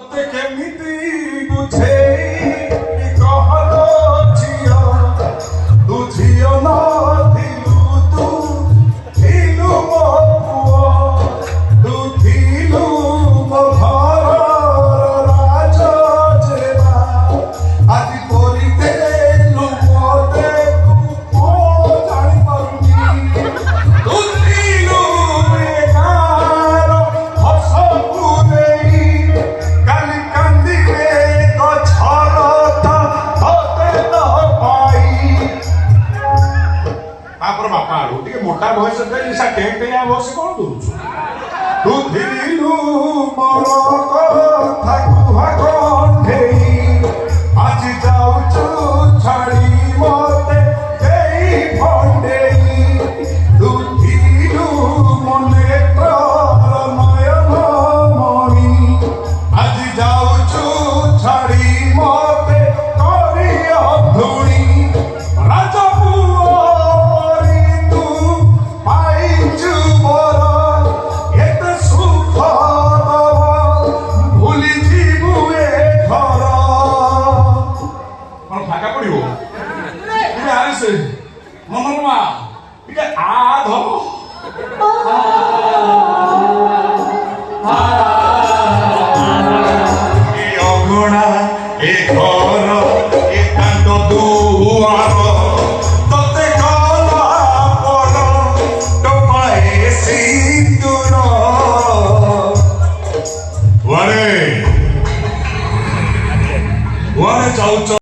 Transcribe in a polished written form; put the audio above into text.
କେମିତି ବୁଝେଇ କହଲୋ ଝିଅ ତୁ ଝିଅ ନଥିଲୁ ତୁ ଥିଲୁ ମୋ ପୁଅ ତୁ ଥିଲୁ ମୋ ଘରର ରାଜଜେବା ଆଜି କରିଦେଲୁ ମୋତେ ତୁ ଜାଣିପାରୁନି ତୁ ଥିଲୁ ଏ ଗାଁର ହସକୁ ଦେଇ କାଲି କାନ୍ଦିଲେ ଗଛର ତତେ ନ ପାଇ ତାପରେ ବାପା ଆଡୁ ଟିକେ ମୋଟା ଭଏସ ଦେଇ ସା ଟେଣ୍ଟେଇଆ ବସି କଣ ଦଉଛୁ ତୁ ଥିଲୁ ମୋର କଥା କୁହା କଣ୍ଢେଇ ଆଜି ଯାଉଛୁ ଛାଡ଼ି ମୋତେ ଦେଇ ଭଣ୍ଡେଇ ତୁ ଥିଲୁ ମୋ ନେତ୍ରର ନୟନ ମଣି ଆଜି ଯାଉଛୁ ଛାଡ଼ି ମୋତେ କରି ଅଧୁଣି ରାଜପୁଅ ପରି ତୁ ପାଇଛୁ ମୋର ଏତେ ସୁଖ ଭୁଲିଯିବୁ ଏ ଘର କଣ ଫାଙ୍କା ପଡିବ ଟିକେ ଆସେ ମନମା ଟିକେ ଆ ଧର ଏ ଅଗଣା ଏ ଘର ଏ ଦାଣ୍ଡ ଦୁଆର ତତେ ଗଲା ପର ଟୋପାଏ ସିନ୍ଦୁର କୁଆଡ଼େ ଯାଉଛ